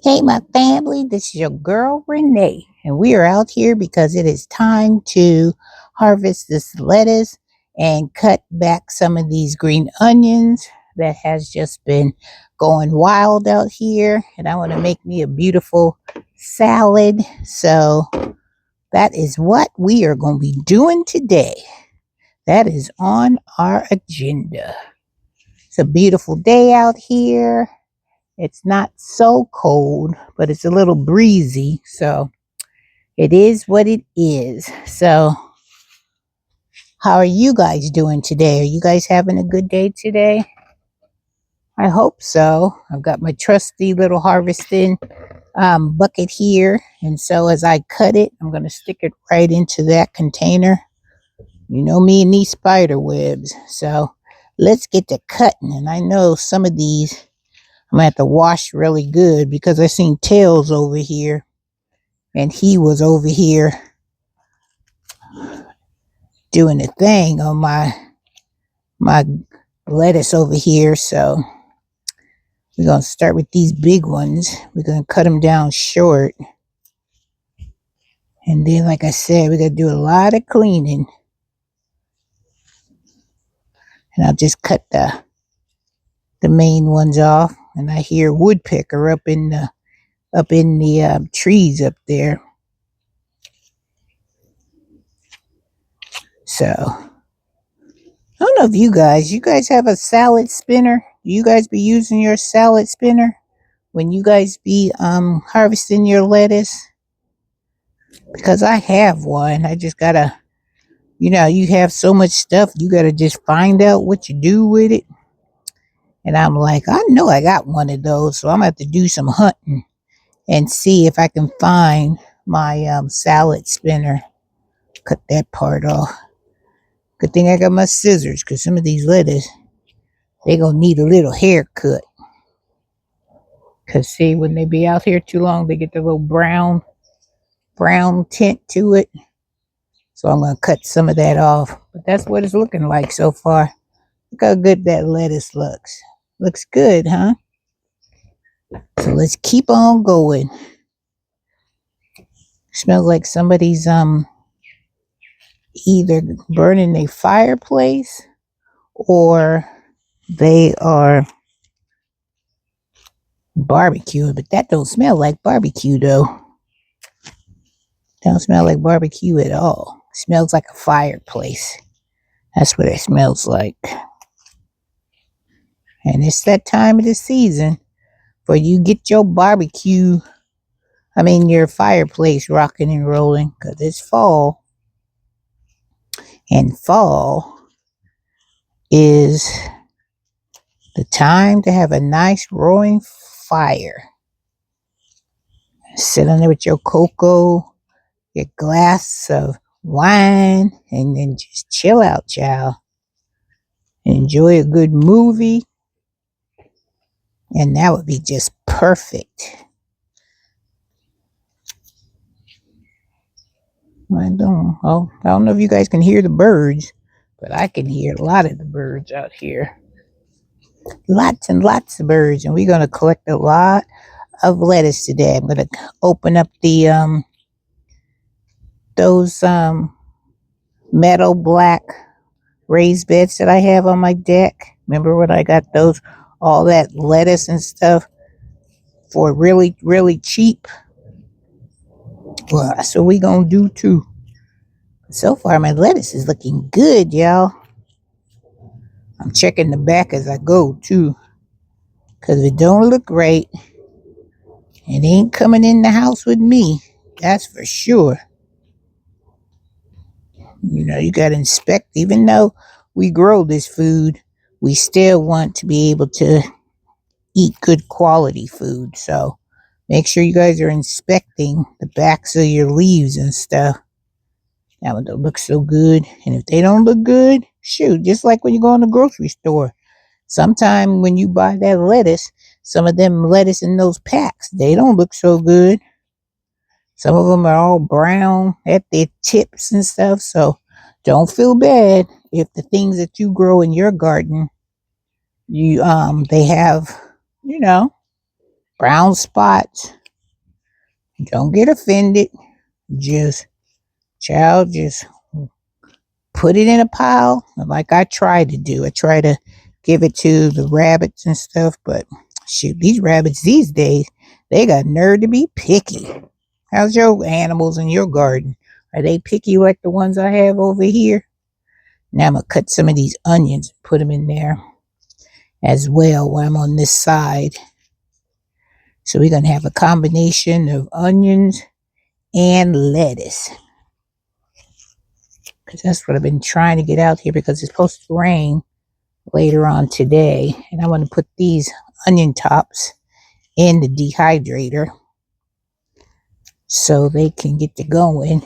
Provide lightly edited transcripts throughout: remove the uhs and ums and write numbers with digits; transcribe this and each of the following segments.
Hey, my family, this is your girl Renee, and we are out here because it is time to harvest this lettuce and cut back some of these green onions that has just been going wild out here. And I want to make me a beautiful salad. So that is what we are going to be doing today. That is on our agenda. It's a beautiful day out here. It's not so cold, but it's a little breezy. So it is what it is. So, how are you guys doing today? Are you guys having a good day today? I hope so. I've got my trusty little harvesting bucket here. And so, as I cut it, I'm going to stick it right into that container. You know me and these spider webs. So, let's get to cutting. And I know some of these I'm going to have to wash really good because I seen Tails over here. And he was over here doing a thing on my lettuce over here. So we're gonna start with these big ones. We're gonna cut them down short, and then, like I said, we're gonna do a lot of cleaning. And I'll just cut the main ones off. And I hear woodpecker up in the trees up there. So I don't know if you guys have a salad spinner. Do you guys be using your salad spinner when you guys be harvesting your lettuce? Because I have one. I just gotta, you have so much stuff, you gotta just find out what you do with it. And I'm like, I know I got one of those, so I'm gonna have to do some hunting and see if I can find my salad spinner. Cut that part off. Good thing I got my scissors, because some of these lettuce, they gonna need a little haircut. Because see, when they be out here too long, they get the little brown tint to it. So I'm going to cut some of that off. But that's what it's looking like so far. Look how good that lettuce looks. Looks good, huh? So let's keep on going. Smells like somebody's either burning a fireplace or they are barbecuing. But that don't smell like barbecue though. Don't smell like barbecue at all. It smells like a fireplace. That's what it smells like. And it's that time of the season for you get your your fireplace rocking and rolling, because it's fall. And fall is the time to have a nice roaring fire. Sit on there with your cocoa, your glass of wine, and then just chill out, child. Enjoy a good movie. And that would be just perfect. I don't know if you guys can hear the birds, but I can hear a lot of the birds out here. Lots and lots of birds, and we're gonna collect a lot of lettuce today. I'm gonna open up the those metal black raised beds that I have on my deck. Remember when I got those, all that lettuce and stuff for really, really cheap? Well, that's what we gonna do too. So far, my lettuce is looking good, y'all. I'm checking the back as I go too, because if it don't look right, it ain't coming in the house with me. That's for sure. You got to inspect. Even though we grow this food, we still want to be able to eat good quality food. So make sure you guys are inspecting the backs of your leaves and stuff. That one don't look so good. And if they don't look good, shoot, just like when you go in the grocery store. Sometime when you buy that lettuce, some of them lettuce in those packs, they don't look so good. Some of them are all brown at their tips and stuff. So don't feel bad if the things that you grow in your garden, they have, you know, brown spots. Don't get offended. Just, child, just put it in a pile like I try to do. I try to give it to the rabbits and stuff, but shoot, these rabbits these days, they got nerve to be picky. How's your animals in your garden? Are they picky like the ones I have over here? Now I'm going to cut some of these onions and put them in there as well while I'm on this side. So we're going to have a combination of onions and lettuce. Because that's what I've been trying to get out here, because it's supposed to rain later on today. And I want to put these onion tops in the dehydrator so they can get to going.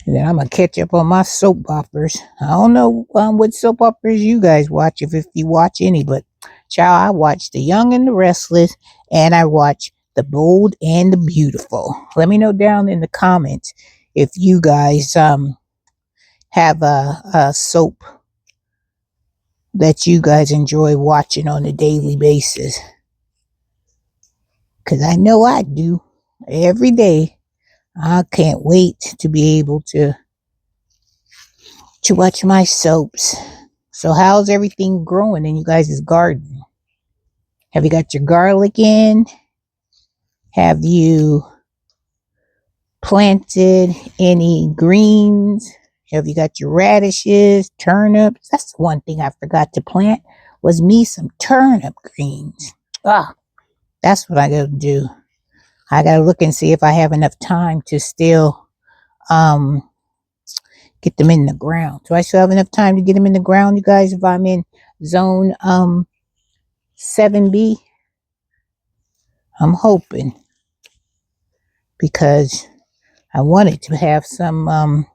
And then I'm going to catch up on my soap operas. I don't know what soap operas you guys watch, if you watch any, but child, I watch The Young and the Restless, and I watch The Bold and the Beautiful. Let me know down in the comments if you guys have a soap that you guys enjoy watching on a daily basis. Because I know I do. Every day. I can't wait to be able to watch my soaps. So how's everything growing in you guys' garden? Have you got your garlic in? Have you planted any greens? Have you got your radishes, turnips? That's the one thing I forgot to plant, was me some turnip greens. That's what I gotta do. I gotta look and see if I have enough time to still get them in the ground. Do I still have enough time to get them in the ground, you guys, if I'm in zone 7B? I'm hoping, because I wanted to have some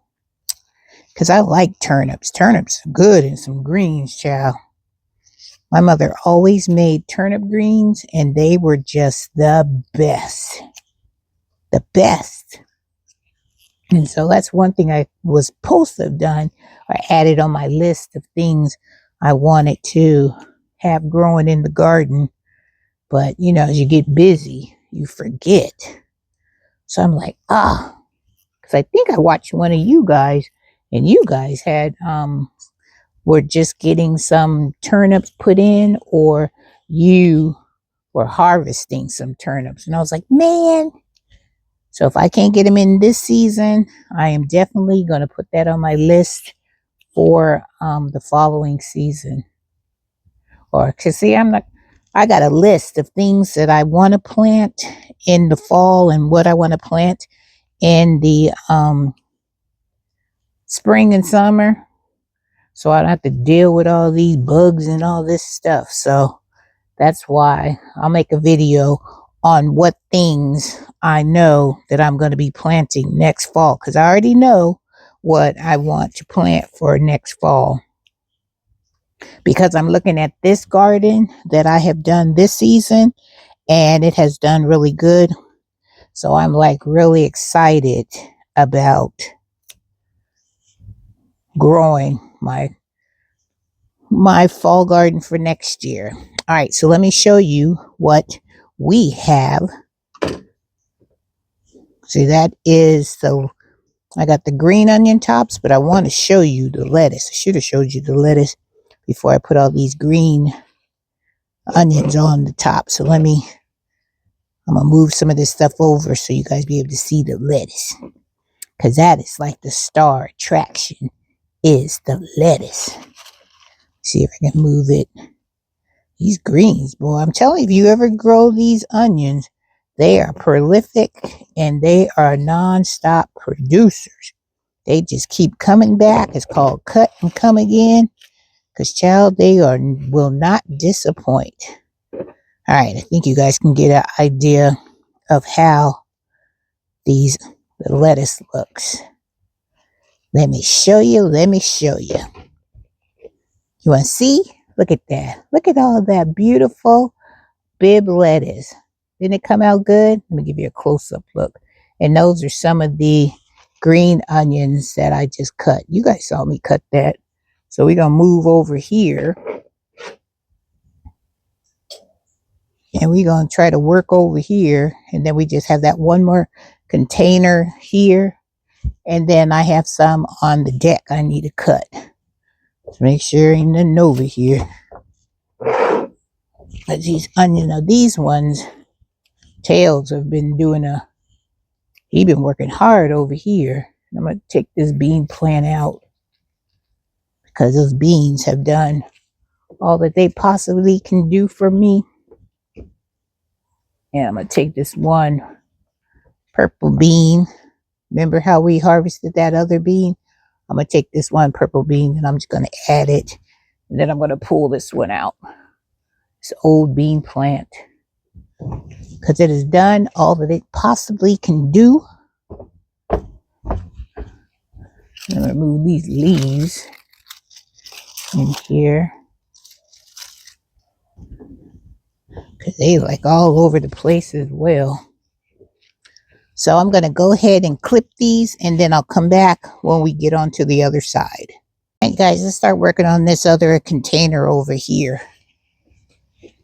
because I like turnips. Turnips are good, and some greens, child. My mother always made turnip greens, and they were just the best. The best. And so that's one thing I was supposed to have done, or added on my list of things I wanted to have growing in the garden. But, you know, as you get busy, you forget. So I'm like, because I think I watched one of you guys, and you guys had, were just getting some turnips put in, or you were harvesting some turnips. And I was like, man. So if I can't get them in this season, I am definitely going to put that on my list for the following season. Or, cause see, I got a list of things that I want to plant in the fall, and what I want to plant in the spring and summer. So I don't have to deal with all these bugs and all this stuff. So that's why I'll make a video on what things I know that I'm going to be planting next fall, because I already know what I want to plant for next fall. Because I'm looking at this garden that I have done this season, and it has done really good. So I'm like really excited about growing my fall garden for next year. All right, so let me show you what we have. See, that is I got the green onion tops, but I want to show you the lettuce. I should have showed you the lettuce before I put all these green onions on the top. So I'm going to move some of this stuff over so you guys be able to see the lettuce. Because that is like the star attraction, is the lettuce. See if I can move it. These greens, boy, I'm telling you, if you ever grow these onions, they are prolific and they are non-stop producers. They just keep coming back. It's called cut and come again. Because, child, they will not disappoint. All right, I think you guys can get an idea of how the lettuce looks. Let me show you. You want to see? Look at that. Look at all of that beautiful bib lettuce. Didn't it come out good? Let me give you a close-up look. And those are some of the green onions that I just cut. You guys saw me cut that. So we're going to move over here. And we're going to try to work over here. And then we just have that one more container here. And then I have some on the deck I need to cut. Let's make sure ain't nothing over here. But these onions, these ones, Tails have been doing he been working hard over here. I'm going to take this bean plant out because those beans have done all that they possibly can do for me. And I'm going to take this one purple bean. Remember how we harvested that other bean? I'm going to take this one purple bean and I'm just going to add it. And then I'm going to pull this one out. This old bean plant. Because it has done all that it possibly can do. I'm going to remove these leaves in here. Because they like all over the place as well. So I'm going to go ahead and clip these and then I'll come back when we get onto the other side. All right, guys, let's start working on this other container over here.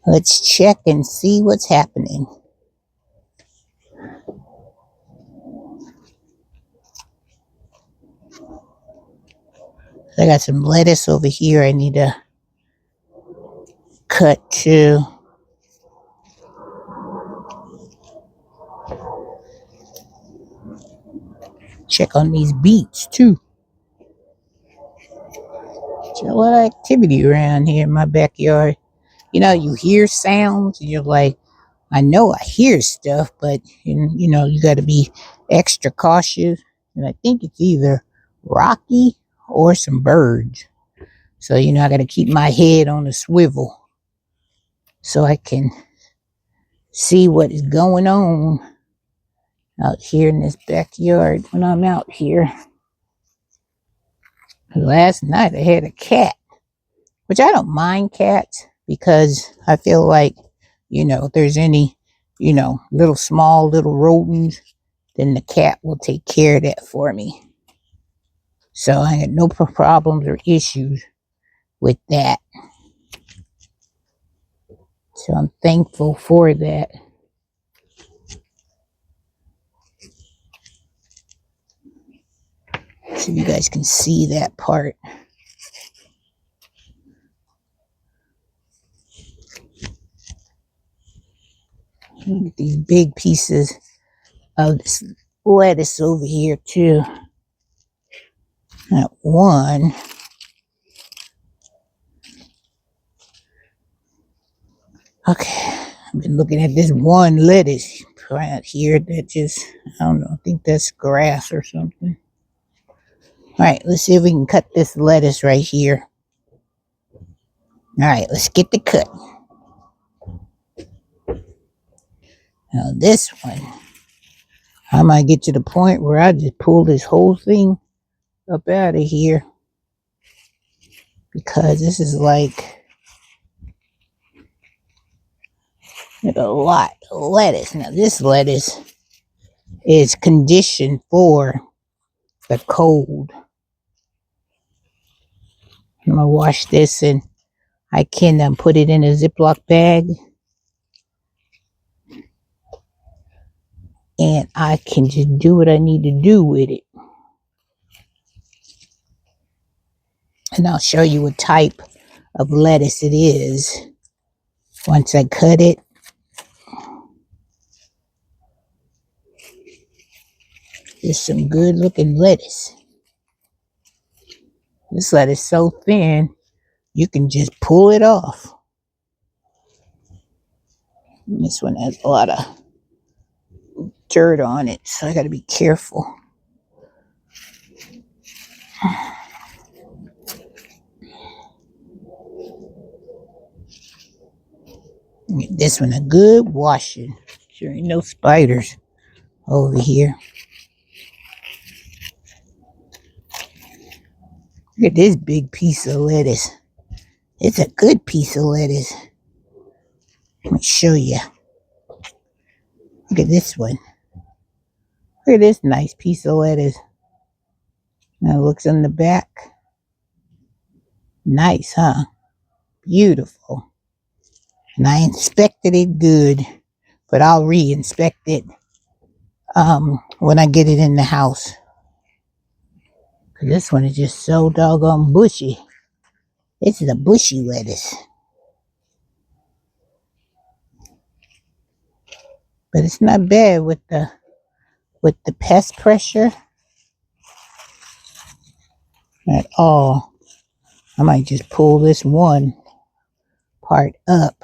Let's check and see what's happening. I got some lettuce over here I need to cut too. Check on these beets too. There's a lot of activity around here in my backyard. You know, you hear sounds and you're like, I know I hear stuff, but you know, you got to be extra cautious. And I think it's either Rocky or some birds. So, you know, I got to keep my head on a swivel so I can see what is going on out here in this backyard when I'm out here. Last night I had a cat, which I don't mind cats because I feel like, you know, if there's any, you know, small little rodents, then the cat will take care of that for me. So I had no problems or issues with that. So I'm thankful for that. So you guys can see that part. Look at these big pieces of this lettuce over here too. That one. Okay, I've been looking at this one lettuce right here that just, I don't know, I think that's grass or something. All right, let's see if we can cut this lettuce right here. All right, let's get the cut. Now this one, I might get to the point where I just pull this whole thing up out of here because this is like a lot of lettuce. Now this lettuce is conditioned for the cold. I'm gonna wash this and I can put it in a Ziploc bag and I can just do what I need to do with it. And I'll show you what type of lettuce it is once I cut it. It's some good looking lettuce. This lettuce is so thin, you can just pull it off. And this one has a lot of dirt on it, so I got to be careful. Get this one a good washing. Sure ain't no spiders over here. Look at this big piece of lettuce. It's a good piece of lettuce. Let me show you. Look at this one. Look at this nice piece of lettuce. Now it looks on the back. Nice, huh? Beautiful. And I inspect inspected it good, but I'll re-inspect it when I get it in the house. This one is just so doggone bushy. This is a bushy lettuce. But it's not bad with the pest pressure at all. I might just pull this one part up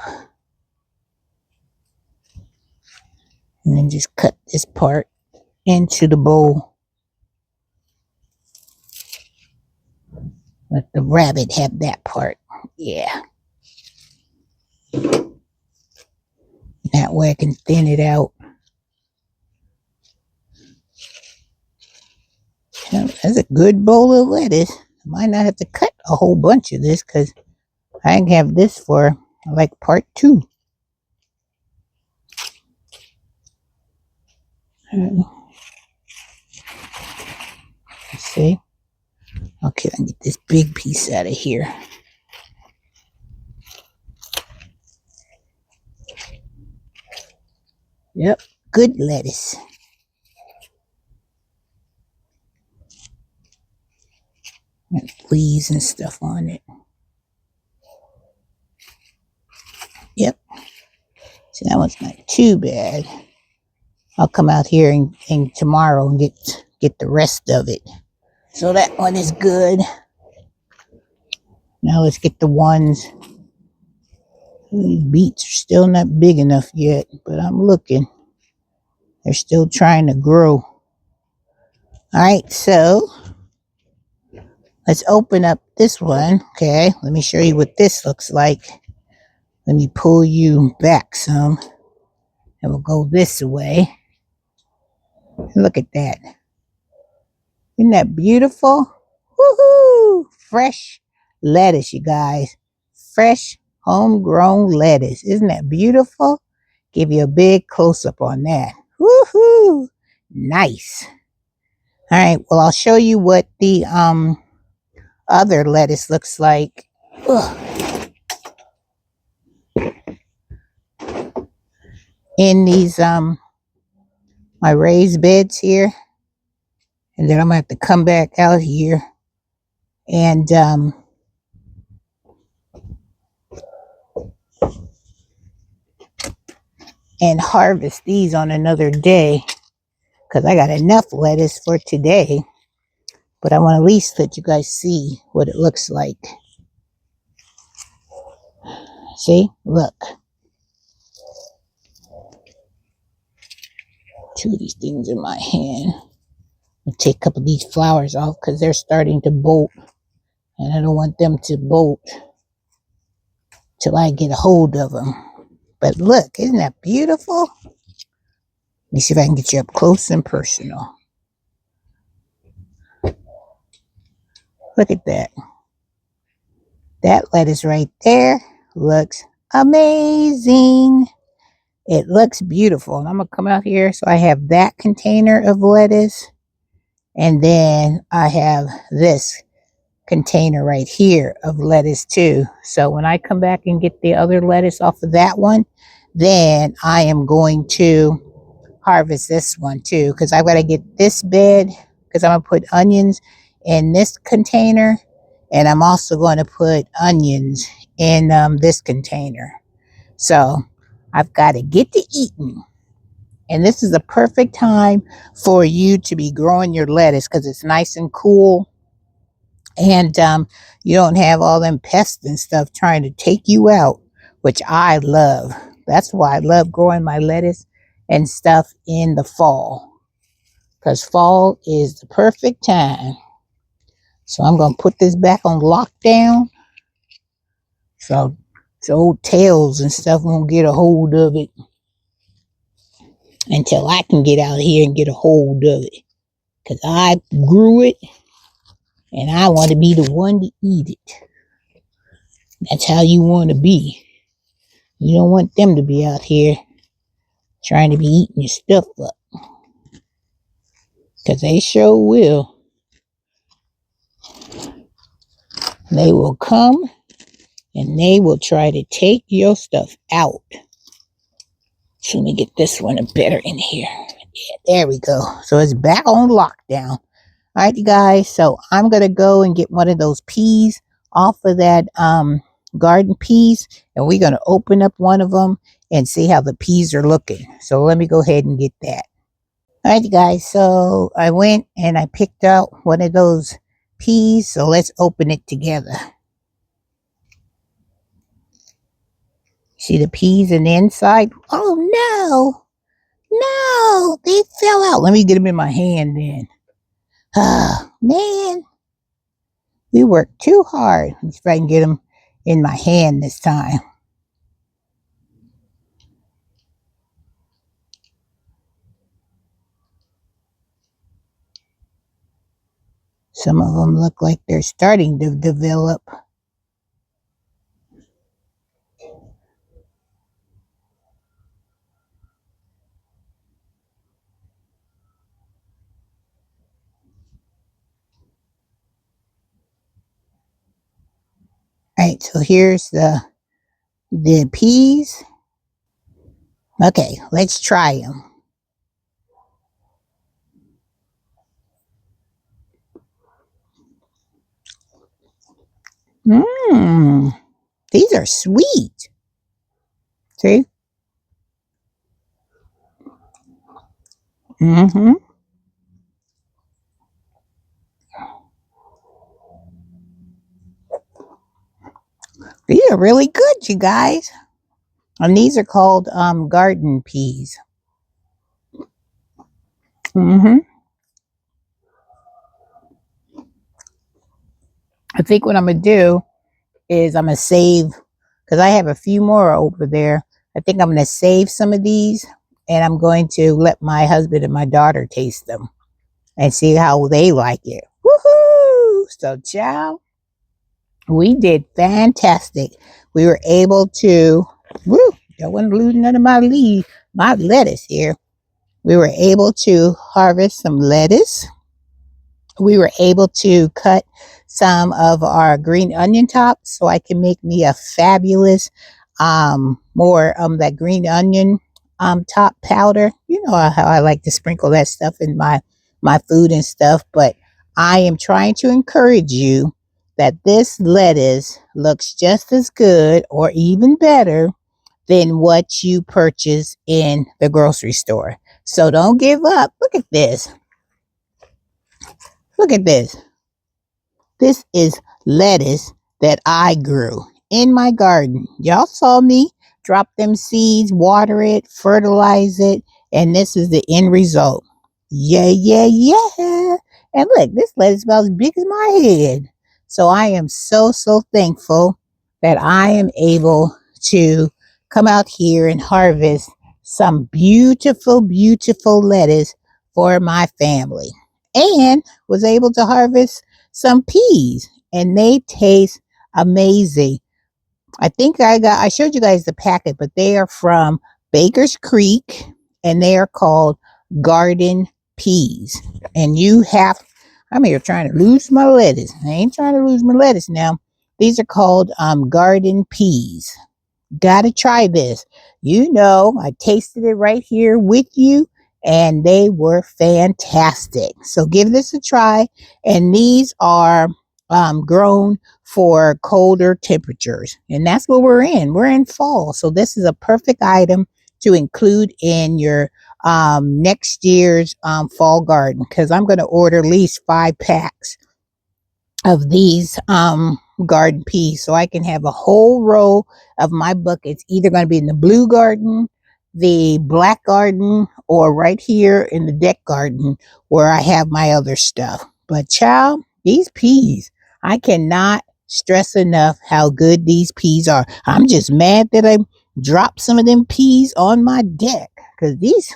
and then just cut this part into the bowl. Let the rabbit have that part. Yeah. That way I can thin it out. That's a good bowl of lettuce. I might not have to cut a whole bunch of this because I can have this for like part 2. Let's see. Okay, I can get this big piece out of here. Yep, good lettuce. And leaves and stuff on it. Yep. So that one's not too bad. I'll come out here and tomorrow and get the rest of it. So that one is good. Now let's get the ones. These beets are still not big enough yet, but I'm looking. They're still trying to grow. All right, so let's open up this one. Okay, let me show you what this looks like. Let me pull you back some, and we'll go this way. Look at that. Isn't that beautiful? Woohoo! Fresh lettuce, you guys. Fresh, homegrown lettuce. Isn't that beautiful? Give you a big close-up on that. Woohoo! Nice. All right, well, I'll show you what the other lettuce looks like. Ugh. In these my raised beds here. And then I'm gonna have to come back out here and harvest these on another day because I got enough lettuce for today. But I want to at least let you guys see what it looks like. See? Look. 2 of these things in my hand. I'll take a couple of these flowers off because they're starting to bolt. And I don't want them to bolt till I get a hold of them. But look, isn't that beautiful? Let me see if I can get you up close and personal. Look at that. That lettuce right there looks amazing. It looks beautiful. And I'm going to come out here. So I have that container of lettuce. And then I have this container right here of lettuce too. So when I come back and get the other lettuce off of that one, then I am going to harvest this one too. Because I've got to get this bed. Because I'm going to put onions in this container. And I'm also going to put onions in this container. So I've got to get to eating. And this is a perfect time for you to be growing your lettuce because it's nice and cool. And you don't have all them pests and stuff trying to take you out, which I love. That's why I love growing my lettuce and stuff in the fall. Because fall is the perfect time. So I'm going to put this back on lockdown. So old tails and stuff won't get a hold of it until I can get out here and get a hold of it. Because I grew it and I want to be the one to eat it. That's how you want to be. You don't want them to be out here trying to be eating your stuff up. Because they sure will. They will come and they will try to take your stuff out. Let me get this one better in here. Yeah, there we go. So it's back on lockdown. All right, you guys. So I'm gonna go and get one of those peas off of that garden peas, and we're gonna open up one of them and see how the peas are looking. So let me go ahead and get that. All right, you guys. So I went and I picked out one of those peas. So let's open it together. See the peas in the inside? Oh no! No, they fell out. Let me get them in my hand then. Ah, man. We worked too hard. Let's see if I can get them in my hand this time. Some of them look like they're starting to develop. All right, so here's the peas. Okay, let's try them. Mmm, these are sweet. See? Mm-hmm. These are really good, you guys. And these are called garden peas. Mm-hmm. I think what I'm gonna do is I'm gonna save, because I have a few more over there. I think I'm gonna save some of these, and I'm going to let my husband and my daughter taste them and see how they like it. Woohoo! So, ciao. We did fantastic. We were able to, woo, I wasn't losing none of my lettuce here. We were able to harvest some lettuce. We were able to cut some of our green onion tops so I can make me a fabulous more that green onion top powder. You know how I like to sprinkle that stuff in my food and stuff, but I am trying to encourage you that this lettuce looks just as good or even better than what you purchase in the grocery store. So don't give up. Look at this. Look at this. This is lettuce that I grew in my garden. Y'all saw me drop them seeds, water it, fertilize it, and this is the end result. Yeah, yeah, yeah. And look, this lettuce about as big as my head. So I am so, so thankful that I am able to come out here and harvest some beautiful, beautiful lettuce for my family. And was able to harvest some peas, and they taste amazing. I showed you guys the packet, but they are from Baker's Creek, and they are called garden peas. And I'm here trying to lose my lettuce. I ain't trying to lose my lettuce now. These are called garden peas. Gotta try this. You know, I tasted it right here with you, and they were fantastic. So give this a try. And these are grown for colder temperatures, and that's what we're in. We're in fall, so this is a perfect item to include in your next year's fall garden, because I'm going to order at least 5 packs of these garden peas so I can have a whole row of my buckets, either going to be in the blue garden, the black garden, or right here in the deck garden where I have my other stuff. But child, these peas, I cannot stress enough how good these peas are. I'm just mad that I dropped some of them peas on my deck, because these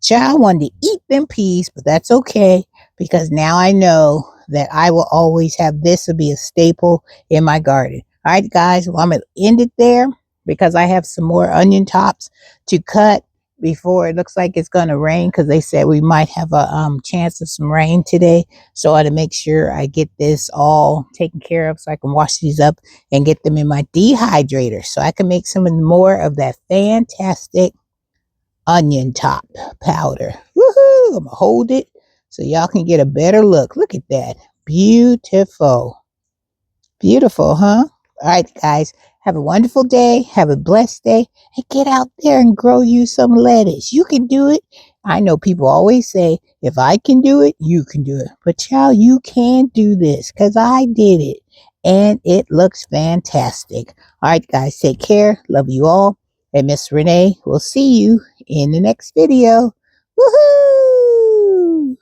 child wanted to eat them peas, but that's okay, because now I know that I will always have this to be a staple in my garden. All right, guys, well, I'm going to end it there because I have some more onion tops to cut before it looks like it's going to rain, because they said we might have a chance of some rain today. So I had to make sure I get this all taken care of so I can wash these up and get them in my dehydrator so I can make some more of that fantastic onion top powder. Woohoo! I'm gonna hold it so y'all can get a better look. Look at that. Beautiful. Beautiful, huh? All right, guys. Have a wonderful day. Have a blessed day. And get out there and grow you some lettuce. You can do it. I know people always say, if I can do it, you can do it. But child, you can do this because I did it. And it looks fantastic. All right, guys. Take care. Love you all. And Miss Renee, we'll see you in the next video. Woohoo!